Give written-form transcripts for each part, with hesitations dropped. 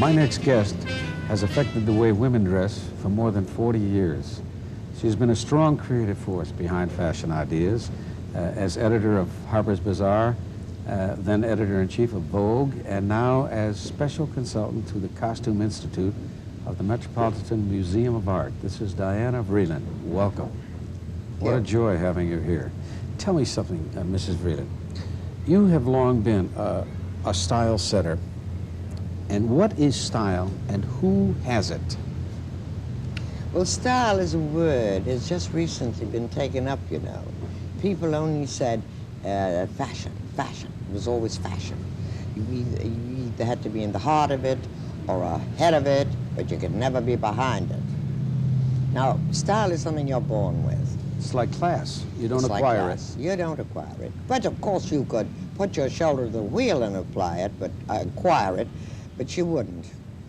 My next guest has affected the way women dress for more than 40 years. She's been a strong creative force behind fashion ideas, as editor of Harper's Bazaar, then editor-in-chief of Vogue, and now as special consultant to the Costume Institute of the Metropolitan Museum of Art. This is Diana Vreeland. Welcome. What a joy having you here. Tell me something, Mrs. Vreeland. You have long been a style setter. And what is style, and who has it? Well, style is a word. It's just recently been taken up, you know. People only said fashion, fashion. It was always fashion. You either had to be in the heart of it or ahead of it, but you could never be behind it. Now, style is something you're born with. It's like class. You don't It's acquire like class. You don't acquire it. But of course you could put your shoulder to the wheel and apply it, but acquire it, but you wouldn't.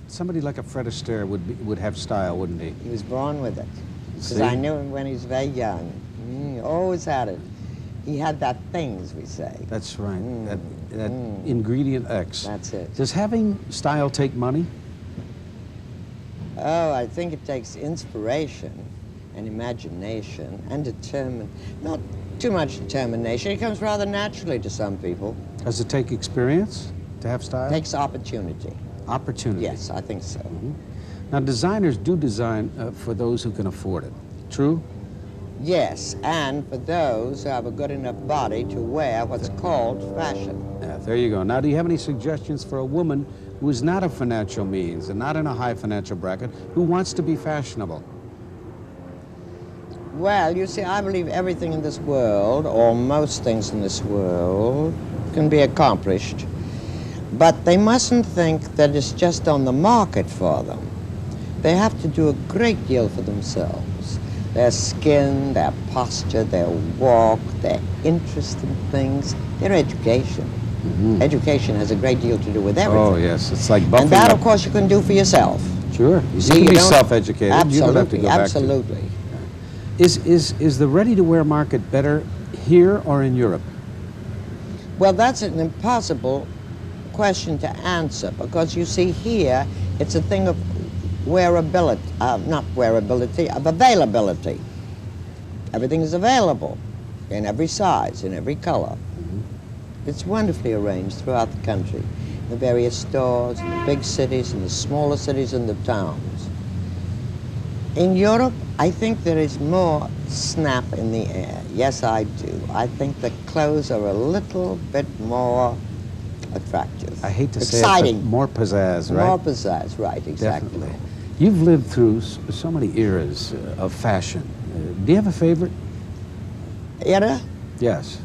Somebody like a Fred Astaire would have style, wouldn't he? He was born with it. Because See? I knew him when he was very young. He always had it. He had that thing, as we say. That's right. That ingredient X. That's it. Does having style take money? Oh, I think it takes inspiration and imagination and not too much determination. It comes rather naturally to some people. Does it take experience to have style? It takes opportunity. Opportunity. Yes, I think so. Now, designers do design for those who can afford it. True? Yes, and for those who have a good enough body to wear what's called fashion. Yeah, there you go. Now, do you have any suggestions for a woman who is not of financial means and not in a high financial bracket, who wants to be fashionable? Well, you see, I believe everything in this world, or most things in this world, can be accomplished. But they mustn't think that it's just on the market for them. They have to do a great deal for themselves. Their skin, their posture, their walk, their interest in things, their education. Education has a great deal to do with everything. Oh, yes. It's like buffing And that, up. of course, you can do for yourself. Sure. See, you can be don't- self-educated. Absolutely, You don't have to go absolutely. back to... Is the ready-to-wear market better here or in Europe? Well, that's an impossible question to answer, because you see here, it's a thing of wearability, not wearability, of availability. Everything is available in every size, in every color. It's wonderfully arranged throughout the country, the various stores, in the big cities, in the smaller cities, and the towns. In Europe, I think there is more snap in the air. Yes, I do. I think the clothes are a little bit more attractive. I hate to Exciting. say it, but more pizzazz, right? More pizzazz, right, exactly. Definitely. You've lived through so many eras of fashion. Do you have a favorite? Era? Yes.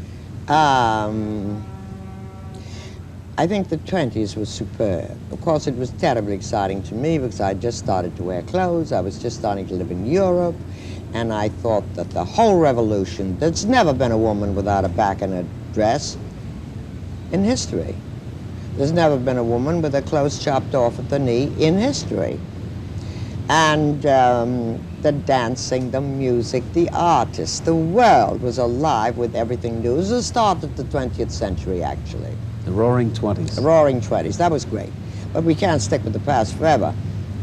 I think the 20s was superb. Of course, it was terribly exciting to me because I just started to wear clothes. I was just starting to live in Europe, and I thought that the whole revolution, there's never been a woman without a back in a dress in history. There's never been a woman with her clothes chopped off at the knee in history. And the dancing, the music, the artists, the world was alive with everything new. It was the start of the 20th century, actually. The Roaring 20s. The Roaring 20s, that was great. But we can't stick with the past forever.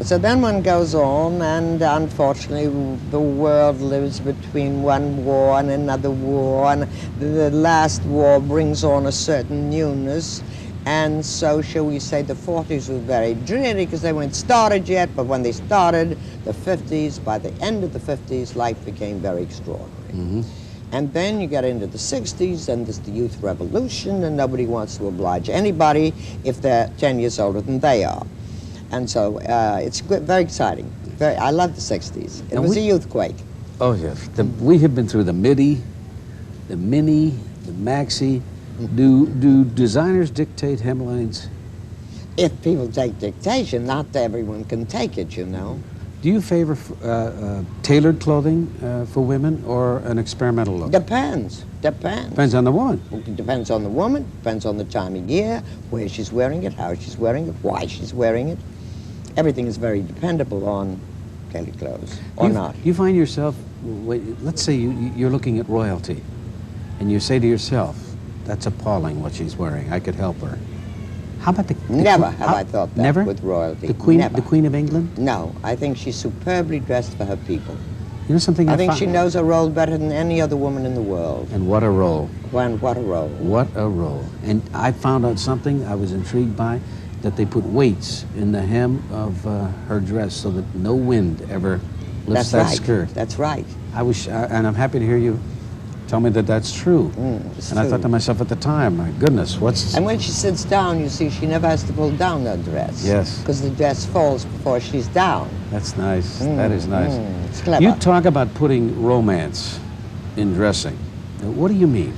So then one goes on, and unfortunately the world lives between one war and another war, and the last war brings on a certain newness. And so, shall we say, the 40s were very dreary because they weren't started yet, but when they started, the 50s, by the end of the 50s, life became very extraordinary. And then you get into the 60s, and there's the youth revolution, and nobody wants to oblige anybody if they're 10 years older than they are. And so it's very exciting. I love the 60s. It was a youthquake. Oh, yes. We have been through the midi, the mini, the maxi. Do designers dictate hemlines? If people take dictation, not everyone can take it, you know. Do you favor tailored clothing for women or an experimental look? Depends. Depends on the woman. It depends on the woman, depends on the time of year, where she's wearing it, how she's wearing it, why she's wearing it. Everything is very dependable on tailored clothes, or not. You find yourself, let's say you're looking at royalty, and you say to yourself, that's appalling what she's wearing, I could help her. How about the Never queen- have I thought that never? with royalty. The Queen, Never. the Queen of England? No, I think she's superbly dressed for her people. You know something I think found- she knows her role better than any other woman in the world. And what a role. And what a role. What a role. And I found out something I was intrigued by, that they put weights in the hem of her dress so that no wind ever lifts That's that right. skirt. That's right. And I'm happy to hear you tell me that that's true. It's And I true. thought to myself at the time, my goodness, what's... And when she sits down, you see, she never has to pull down her dress. Yes. Because the dress falls before she's down. That's nice. That is nice. It's clever. You talk about putting romance in dressing. Now, what do you mean?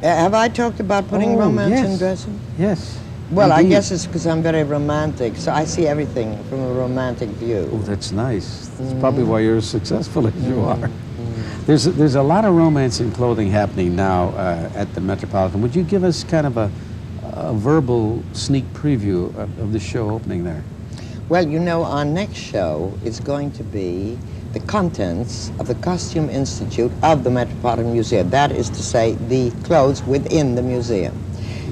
Have I talked about putting romance in yes. dressing? Yes. Well, I Indeed. guess it's because I'm very romantic, so I see everything from a romantic Oh, view. that's nice. That's probably why you're as successful as you are. There's a lot of romance in clothing happening now at the Metropolitan. Would you give us kind of a verbal sneak preview of the show opening there? Well, you know, our next show is going to be the contents of the Costume Institute of the Metropolitan Museum. That is to say, the clothes within the museum.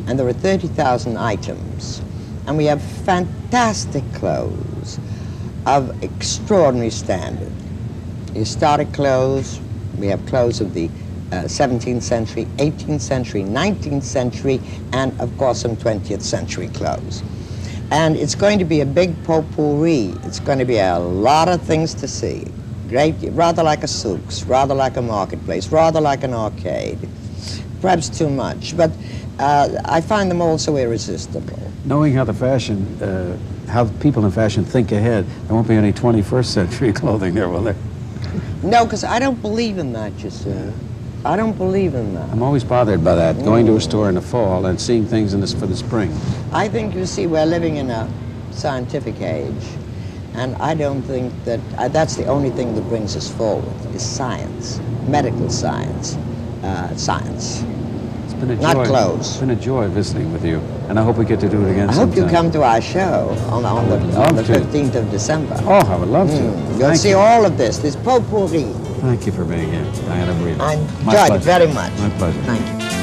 And there are 30,000 items. And we have fantastic clothes of extraordinary standard. Historic clothes, we have clothes of the 17th century, 18th century, 19th century, and of course some 20th century clothes. And it's going to be a big potpourri. It's going to be a lot of things to see. Great, rather like a souks, rather like a marketplace, rather like an arcade. Perhaps too much, but I find them also irresistible. Knowing how how people in fashion think ahead, there won't be any 21st century clothing there, will there? No, because I don't believe in that, you see. I don't believe in that. I'm always bothered by that, going to a store in the fall and seeing things for the spring. I think, you see, we're living in a scientific age, and I don't think that that's the only thing that brings us forward, is science, medical science, science. It's been a joy. Not clothes. It's been a joy visiting with you, and I hope we get to do it again I sometime. hope you come to our show on the 15th of December. Oh, I would love to. You'll Thank see you. all of this potpourri. Thank you for being here, Diana Vreeland. I My enjoyed it pleasure. very much. My pleasure. Thank you.